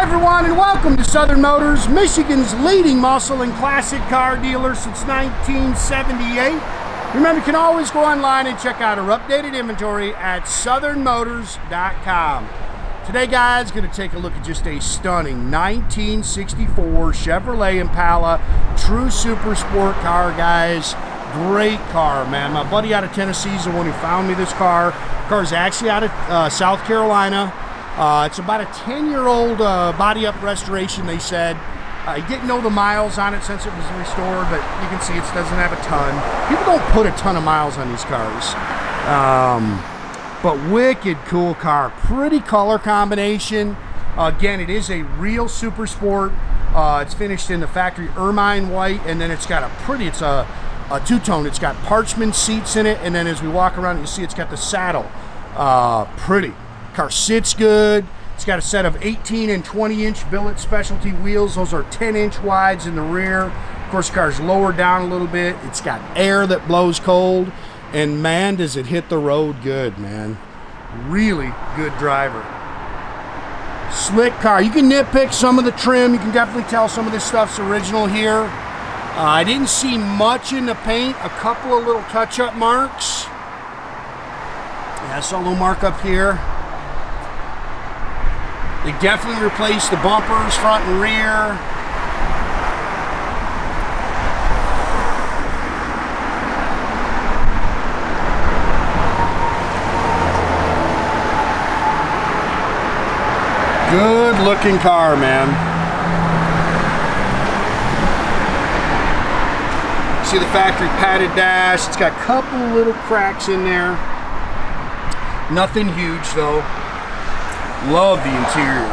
everyone, and welcome to Southern Motors, Michigan's leading muscle and classic car dealer since 1978. Remember, you can always go online and check out our updated inventory at southernmotors.com. Today, guys, going to take a look at just a stunning 1964 Chevrolet Impala, true super sport car, guys. Great car, man. My buddy out of Tennessee is the one who found me this car. The car is actually out of South Carolina. It's about a 10-year-old body-up restoration, they said. I didn't know the miles on it since it was restored, but you can see it doesn't have a ton. People don't put a ton of miles on these cars. But wicked cool car. Pretty color combination. Again, it is a real super sport. It's finished in the factory Ermine white, and then it's got a two-tone. It's got parchment seats in it, and then as we walk around, you see it's got the saddle. Pretty. Car sits good. It's got a set of 18 and 20-inch Billet Specialty wheels. Those are 10-inch wides in the rear. Of course, the car's lowered down a little bit. It's got air that blows cold, and man, does it hit the road good, man. Really good driver. Slick car. You can nitpick some of the trim. You can definitely tell some of this stuff's original here. I didn't see much in the paint. A couple of little touch-up marks. Yeah, I saw a little mark up here. They definitely replaced the bumpers, front and rear. Good looking car, man. See the factory padded dash. It's got a couple little cracks in there. Nothing huge though. Love the interior.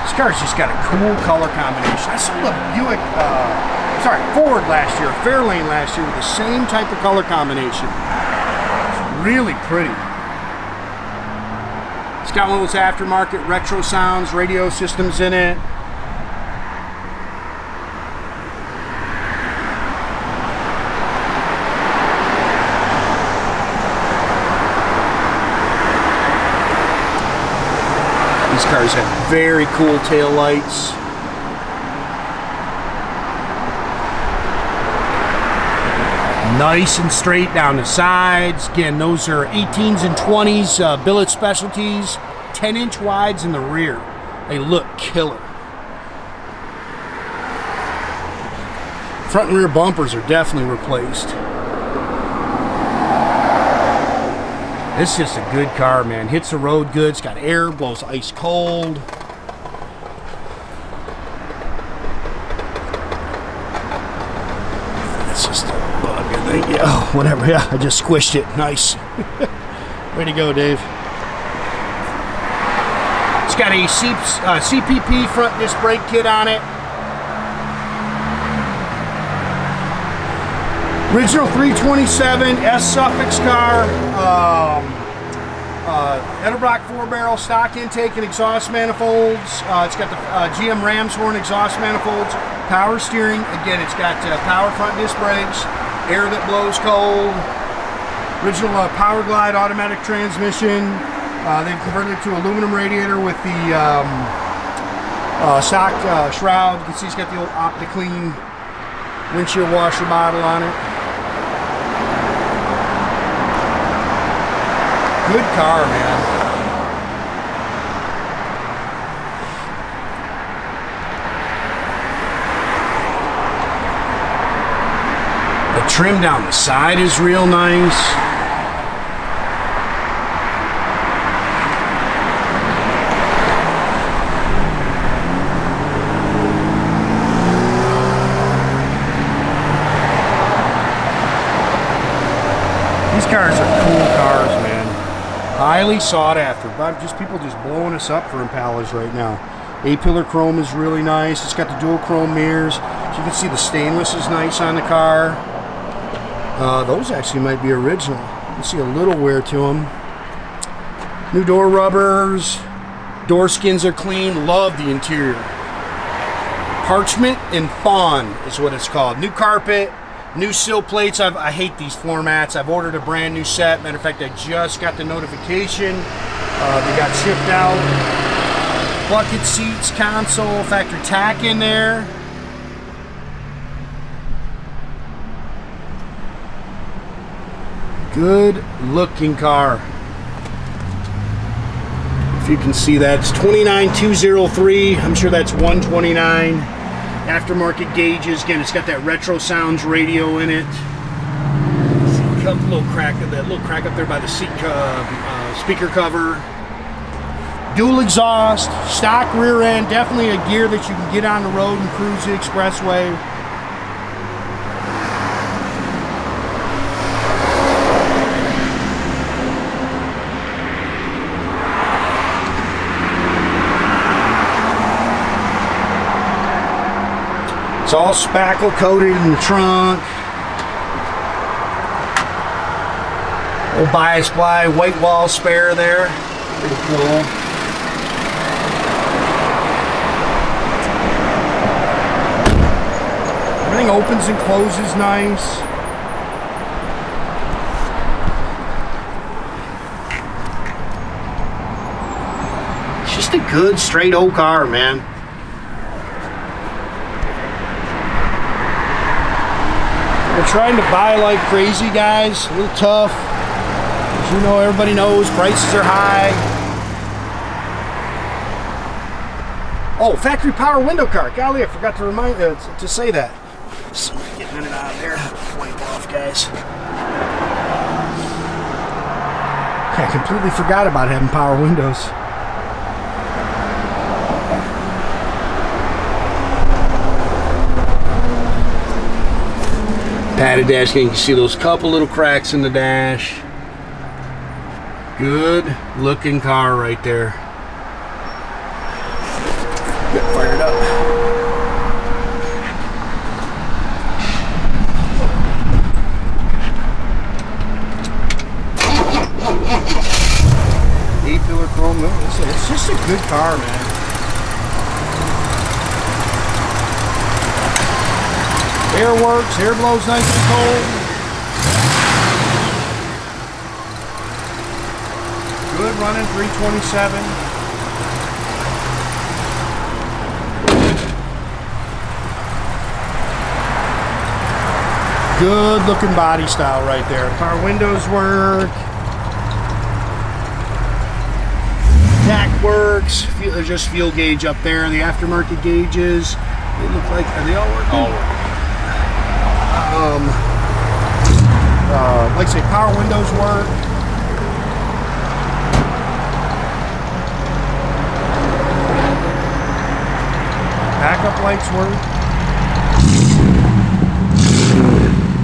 This car's just got a cool color combination. I saw a Buick, Ford last year, Fairlane last year with the same type of color combination. It's really pretty. It's got one of those aftermarket Retrosounds radio systems in it. These cars have very cool tail lights. Nice and straight down the sides. Again, those are 18s and 20s Billet Specialties, 10-inch wides in the rear. They look killer. Front and rear bumpers are definitely replaced. This is just a good car, man. Hits the road good. It's got air, blows ice cold. It's just a bug, I think. Yeah, oh, whatever. Yeah, I just squished it. Nice. Way to go, Dave. It's got a CPP front disc brake kit on it. Original 327 S suffix car, Edelbrock 4-barrel stock intake and exhaust manifolds. It's got the GM Ramshorn exhaust manifolds, power steering. Again, it's got power front disc brakes, air that blows cold. Original Power Glide automatic transmission. They've converted it to aluminum radiator with the stock shroud. You can see it's got the old OptiClean windshield washer bottle on it. Good car, man. The trim down the side is real nice. These cars are cool cars, man. Highly sought after. Just people just blowing us up for Impalas right now. A-pillar chrome is really nice. It's got the dual chrome mirrors. As you can see, the stainless is nice on the car. Those actually might be original. You see a little wear to them. New door rubbers. Door skins are clean. Love the interior. Parchment Fawn is what it's called. New carpet. New sill plates. I hate these floor mats. I've ordered a brand new set. Matter of fact, I just got the notification. They got shipped out. bucket seats, console, factory tach in there. Good looking car. If you can see that, it's 29203. I'm sure that's 129. Aftermarket gauges. Again, it's got that Retrosounds radio in it. See a little crack up there by the seat speaker cover. Dual exhaust, stock rear end. Definitely a gear that you can get on the road and cruise the expressway. It's all spackle coated in the trunk. Old bias ply, white wall spare there. Pretty cool. Everything opens and closes nice. It's just a good straight old car, man. We're trying to buy like crazy, guys. A little tough. As you know, everybody knows prices are high. Oh, factory power window car. Golly, I forgot to remind to say that. Somebody getting in and out of there. Wipe off, guys. I completely forgot about having power windows. Padded dash, you can see those couple little cracks in the dash. Good looking car right there. Get fired up. A-pillar chrome. It's just a good car, man. Air works, air blows nice and cold. Good running 327. Good looking body style right there. Power windows work. Tach works. There's just fuel gauge up there. The aftermarket gauges. They look like, are they all working? All working. Like I say, power windows work. Backup lights work.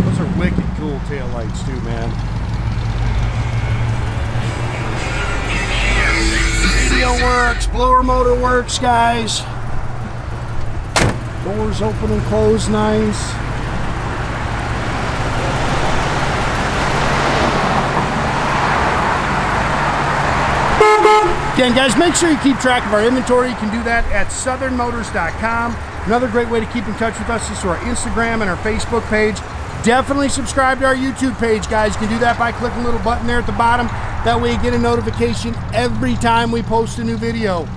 Those are wicked cool tail lights too, man. Radio works, blower motor works, guys. Doors open and close nice. Again, guys, make sure you keep track of our inventory. You can do that at southernmotors.com. Another great way to keep in touch with us is through our Instagram and our Facebook page. Definitely subscribe to our YouTube page, guys. You can do that by clicking the little button there at the bottom. That way you get a notification every time we post a new video.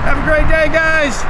Have a great day, guys.